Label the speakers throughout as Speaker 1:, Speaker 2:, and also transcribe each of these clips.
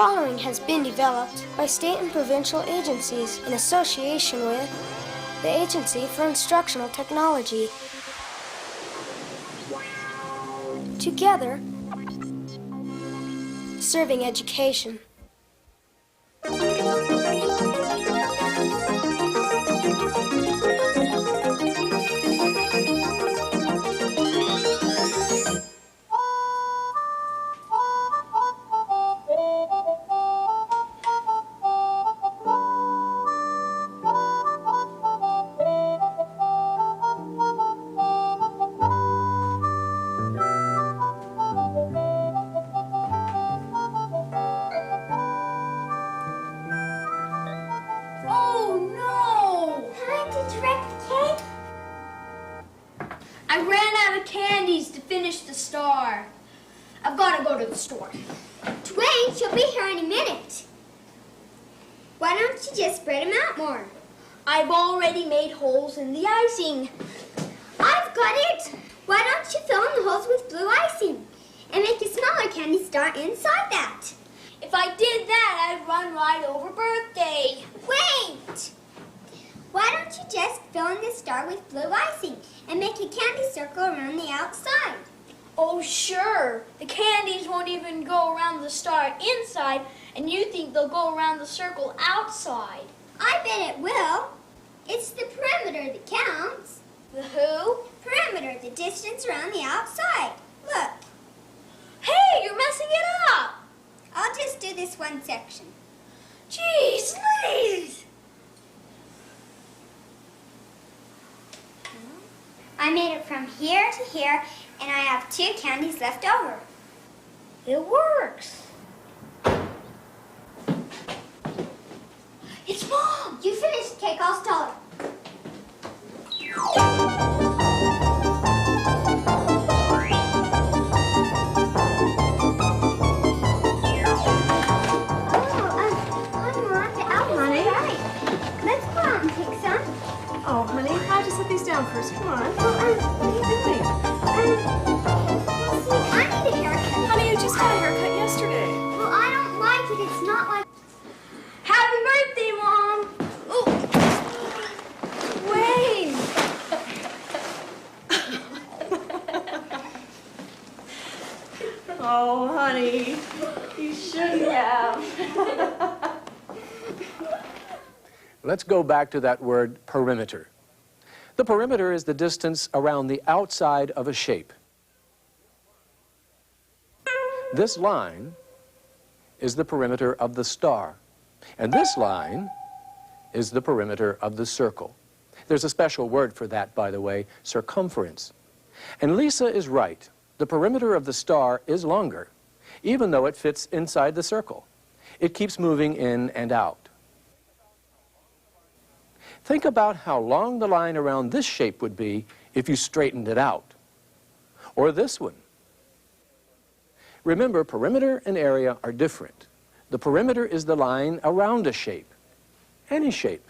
Speaker 1: following has been developed by state and provincial agencies in association with the Agency for Instructional Technology. Together, serving education.
Speaker 2: I ran out of candies to finish the star. I've got to go to the store.
Speaker 3: Dwayne, she'll be here any minute. Why don't you just spread them out more?
Speaker 2: I've already made holes in the icing.
Speaker 3: I've got it. Why don't you fill in the holes with blue icing and make a smaller candy star inside that?
Speaker 2: If I did that, I'd run right over birthday.
Speaker 3: Wait! Why don't you just fill in the star with blue icing and make a candy circle around the outside?
Speaker 2: Oh, sure. The candies won't even go around the star inside, and you think they'll go around the circle outside.
Speaker 3: I bet it will. It's the perimeter that counts.
Speaker 2: The who?
Speaker 3: Perimeter, the distance around the outside. Look.
Speaker 2: Hey, you're messing it up.
Speaker 3: I'll just do this one section.
Speaker 2: Jeez, Liz.
Speaker 3: I made it from here to here, and I have 2 candies left over.
Speaker 2: It works. It's Mom.
Speaker 3: You finished cake, I'll stall it.
Speaker 4: Oh, honey, I'll just set these down first. Come on.
Speaker 3: Well, what are you doing? See, I need a haircut.
Speaker 4: Honey, you just got a haircut yesterday.
Speaker 3: Well, I don't like it. It's not like...
Speaker 2: Happy birthday, Mom. Oh,
Speaker 4: Dwayne. Oh, honey, you shouldn't have.
Speaker 5: Let's go back to that word perimeter. The perimeter is the distance around the outside of a shape. This line is the perimeter of the star, and this line is the perimeter of the circle. There's a special word for that, by the way, circumference. And Lisa is right. The perimeter of the star is longer, even though it fits inside the circle. It keeps moving in and out. Think about how long the line around this shape would be if you straightened it out. Or this one. Remember, perimeter and area are different. The perimeter is the line around a shape, any shape.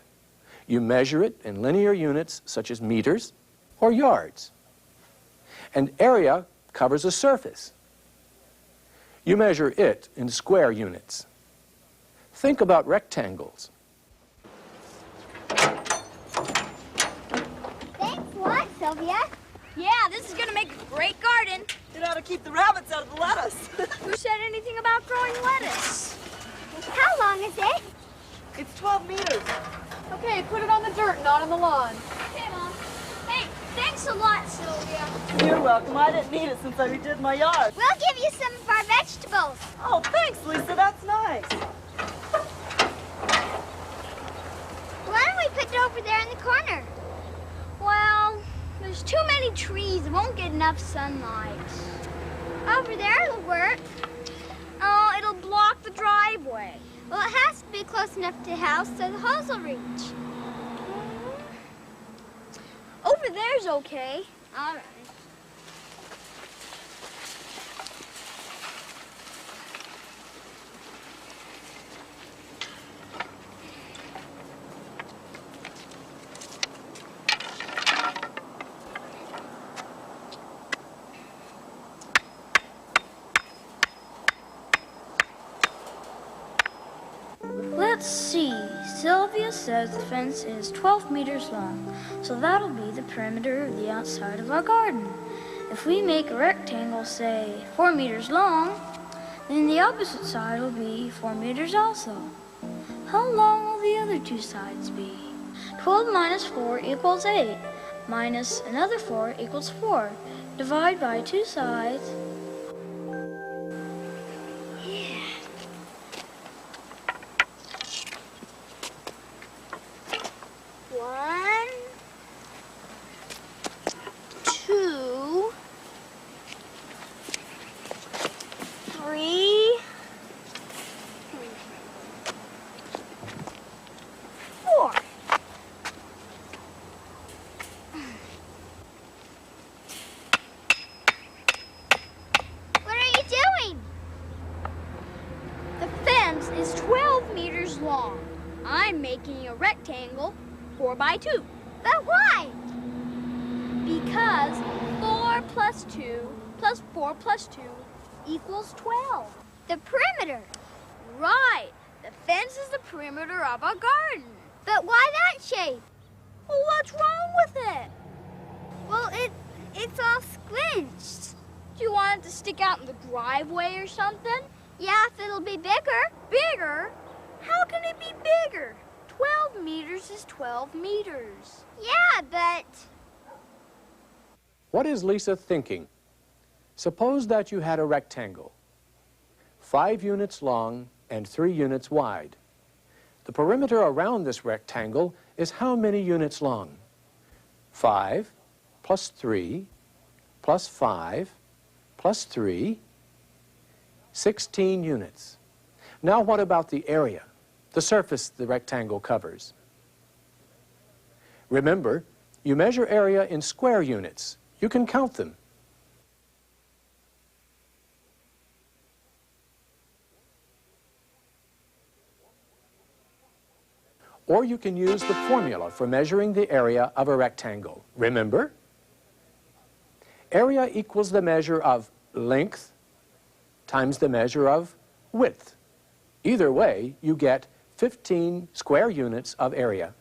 Speaker 5: You measure it in linear units such as meters or yards. And area covers a surface. You measure it in square units. Think about rectangles.
Speaker 3: Thanks a lot, Sylvia.
Speaker 2: yeah, this is going to make a great garden.
Speaker 4: It ought to keep the rabbits out of the lettuce.
Speaker 2: Who said anything about growing lettuce?
Speaker 3: How long is it?
Speaker 4: It's 12 meters. Okay, put it on the dirt, not on the lawn.
Speaker 2: Okay, Mom. Hey, thanks a lot, Sylvia.
Speaker 4: You're welcome. I didn't need it since I redid my yard.
Speaker 3: We'll give you some of our vegetables.
Speaker 4: Oh, thanks, Lisa. That's nice.
Speaker 3: Why don't we put it over there in the corner?
Speaker 2: Well, there's too many trees. It won't get enough sunlight.
Speaker 3: Over there it'll work.
Speaker 2: Oh, it'll block the driveway.
Speaker 3: Well, it has to be close enough to the house so the hose will reach.
Speaker 2: Over there's okay.
Speaker 3: All right.
Speaker 6: Let's see. Sylvia says the fence is 12 meters long, so that'll be the perimeter of the outside of our garden. If we make a rectangle, say, 4 meters long, then the opposite side will be 4 meters also. How long will the other two sides be? 12 minus 4 equals 8, minus another 4 equals 4. Divide by two sides.
Speaker 3: One, two, three, four. What are you doing?
Speaker 2: The fence is 12 meters long. I'm making a rectangle 4 by 2.
Speaker 3: But why?
Speaker 2: Because 4 plus 2 plus 4 plus 2 equals 12.
Speaker 3: The perimeter.
Speaker 2: Right. The fence is the perimeter of our garden.
Speaker 3: But why that shape?
Speaker 2: Well, what's wrong with it?
Speaker 3: Well, it's all squinched.
Speaker 2: Do you want it to stick out in the driveway or something?
Speaker 3: Yeah, if it'll be bigger.
Speaker 2: Bigger? How can it be bigger? 12 meters is 12 meters.
Speaker 3: Yeah, but...
Speaker 5: What is Lisa thinking? Suppose that you had a rectangle, 5 units long and 3 units wide. The perimeter around this rectangle is how many units long? 5 plus 3 plus 5 plus 3, 16 units. Now what about the area, the surface the rectangle covers? Remember, you measure area in square units. You can count them. Or you can use the formula for measuring the area of a rectangle. Remember? Area equals the measure of length times the measure of width. Either way, you get 15 square units of area.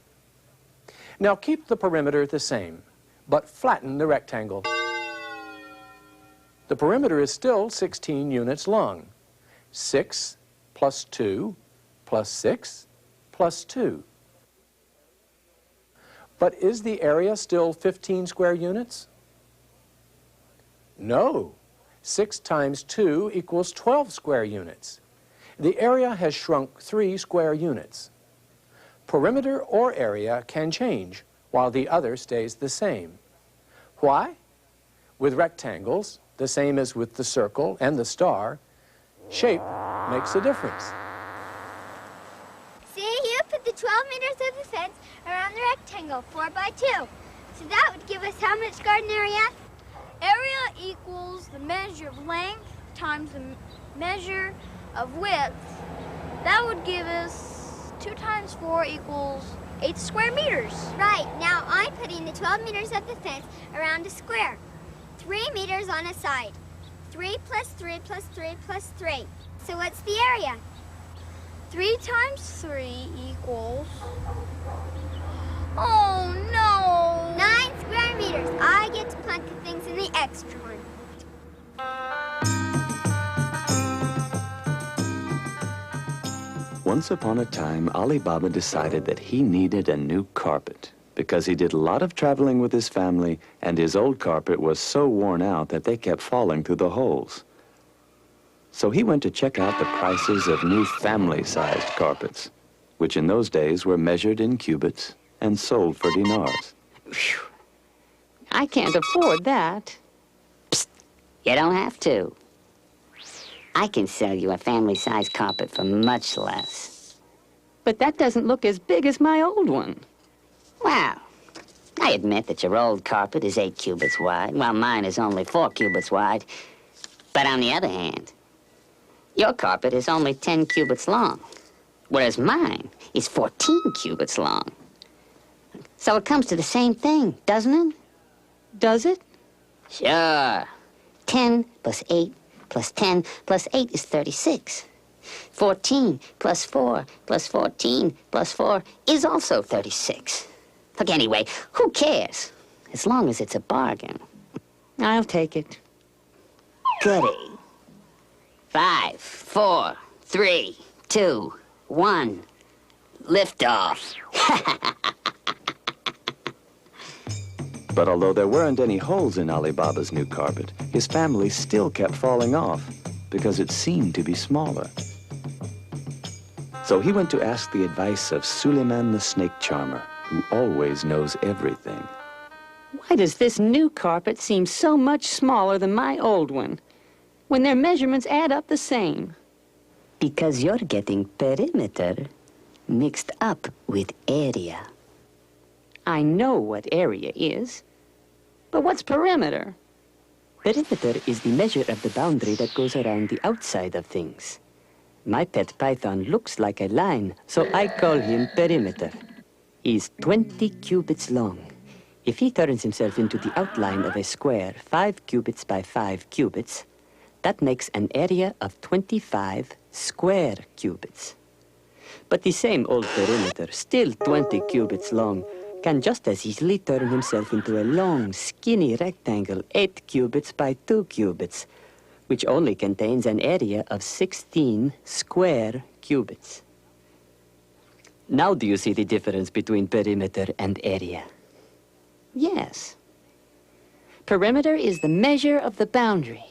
Speaker 5: Now keep the perimeter the same, but flatten the rectangle. The perimeter is still 16 units long. 6 plus 2 plus 6 plus 2. But is the area still 15 square units? No. 6 times 2 equals 12 square units. The area has shrunk 3 square units. Perimeter or area can change while the other stays the same. Why? With rectangles, the same as with the circle and the star, shape makes a difference.
Speaker 3: See, you put the 12 meters of the fence around the rectangle, 4 by 2. So that would give us how much garden area?
Speaker 2: Area equals the measure of length times the measure of width. That would give us 2 times 4 equals 8 square meters.
Speaker 3: Right, now I'm putting the 12 meters of the fence around a square. 3 meters on a side. 3 plus 3 plus 3 plus 3. So what's the area?
Speaker 2: 3 times 3 equals... Oh, no!
Speaker 3: 9 square meters. I get to plant the things in the extra one.
Speaker 7: Once upon a time, Ali Baba decided that he needed a new carpet because he did a lot of traveling with his family and his old carpet was so worn out that they kept falling through the holes. So he went to check out the prices of new family-sized carpets, which in those days were measured in cubits and sold for dinars.
Speaker 8: Phew. I can't afford that.
Speaker 9: Psst, you don't have to. I can sell you a family-sized carpet for much less.
Speaker 8: But that doesn't look as big as my old one.
Speaker 9: Well, I admit that your old carpet is 8 cubits wide, while mine is only 4 cubits wide. But on the other hand, your carpet is only 10 cubits long, whereas mine is 14 cubits long. So it comes to the same thing, doesn't it?
Speaker 8: Does it?
Speaker 9: Sure. 10 plus 8 plus 10 plus 8 is 36. 14 plus 4 plus 14 plus 4 is also 36. Look, anyway, who cares? As long as it's a bargain.
Speaker 8: I'll take it.
Speaker 9: Goody. 5, 4, 3, 2, 1. Lift off.
Speaker 7: But although there weren't any holes in Ali Baba's new carpet, his family still kept falling off because it seemed to be smaller. So he went to ask the advice of Suleiman the snake charmer, who always knows everything.
Speaker 8: Why does this new carpet seem so much smaller than my old one, when their measurements add up the same?
Speaker 9: Because you're getting perimeter mixed up with area.
Speaker 8: I know what area is, but what's perimeter?
Speaker 10: Perimeter is the measure of the boundary that goes around the outside of things. My pet python looks like a line, so I call him Perimeter. He's 20 cubits long. If he turns himself into the outline of a square 5 cubits by 5 cubits, that makes an area of 25 square cubits. But the same old Perimeter, still 20 cubits long, can just as easily turn himself into a long, skinny rectangle 8 cubits by 2 cubits, which only contains an area of 16 square cubits. Now do you see the difference between perimeter and area?
Speaker 8: Yes. Perimeter is the measure of the boundary.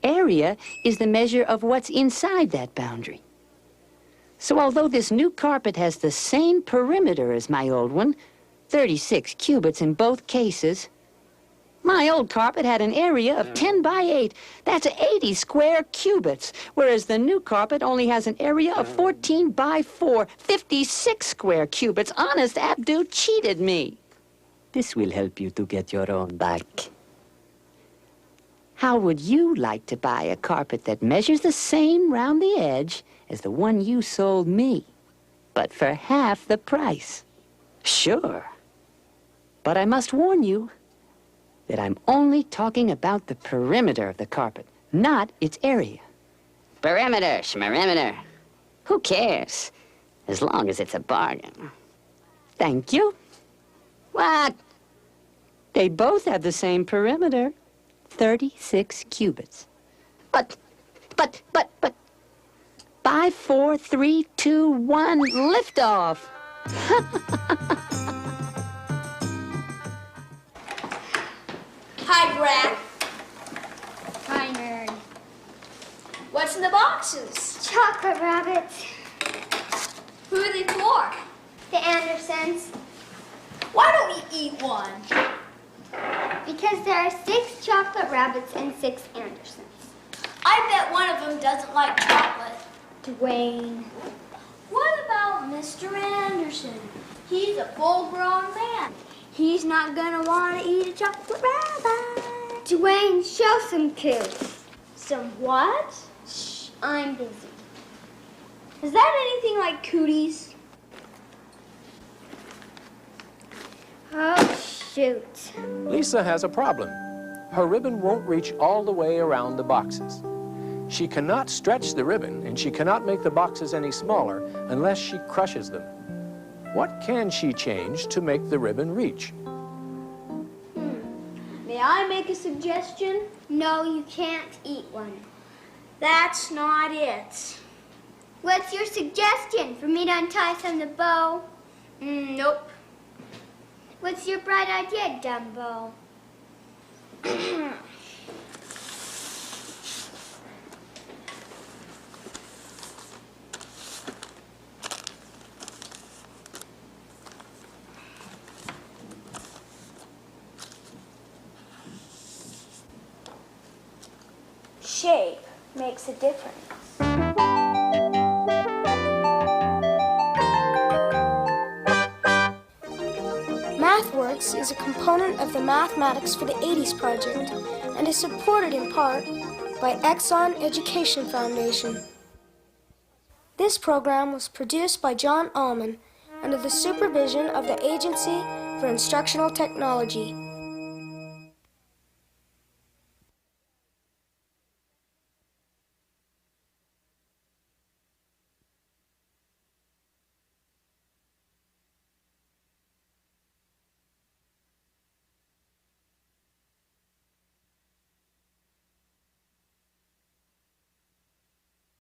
Speaker 8: Area is the measure of what's inside that boundary. So although this new carpet has the same perimeter as my old one, 36 cubits in both cases, my old carpet had an area of 10 by 8. That's 80 square cubits, whereas the new carpet only has an area of 14 by 4, 56 square cubits. Honest, Abdu cheated me.
Speaker 10: This will help you to get your own back.
Speaker 8: How would you like to buy a carpet that measures the same round the edge as the one you sold me, but for half the price?
Speaker 10: Sure.
Speaker 8: But I must warn you that I'm only talking about the perimeter of the carpet, not its area.
Speaker 9: Perimeter, schmerimeter. Who cares? As long as it's a bargain.
Speaker 8: Thank you.
Speaker 9: What?
Speaker 8: They both have the same perimeter, 36 cubits.
Speaker 9: But.
Speaker 8: 5, 4, 3, 2, 1, liftoff.
Speaker 1: Hi, Brad.
Speaker 3: Hi, nerd.
Speaker 1: What's in the boxes?
Speaker 3: Chocolate rabbits.
Speaker 1: Who are they for?
Speaker 3: The Andersons.
Speaker 1: Why don't you eat one?
Speaker 3: Because there are 6 chocolate rabbits and 6 Andersons.
Speaker 1: I bet one of them doesn't like chocolate.
Speaker 3: Dwayne.
Speaker 2: What about Mr. Anderson? He's a full-grown man. He's not gonna want to eat a chocolate rabbit.
Speaker 3: Dwayne, show some coots.
Speaker 2: Some what? Shh, I'm busy. Is that anything like cooties?
Speaker 3: Oh, shoot.
Speaker 5: Lisa has a problem. Her ribbon won't reach all the way around the boxes. She cannot stretch the ribbon, and she cannot make the boxes any smaller unless she crushes them. What can she change to make the ribbon reach?
Speaker 2: May I make a suggestion?
Speaker 3: No, you can't eat one.
Speaker 2: That's not it.
Speaker 3: What's your suggestion? For me to untie from the bow?
Speaker 2: Nope.
Speaker 3: What's your bright idea, Dumbo?
Speaker 1: Shape makes a difference. MathWorks is a component of the Mathematics for the 80s project and is supported in part by Exxon Education Foundation. This program was produced by John Allman under the supervision of the Agency for Instructional Technology.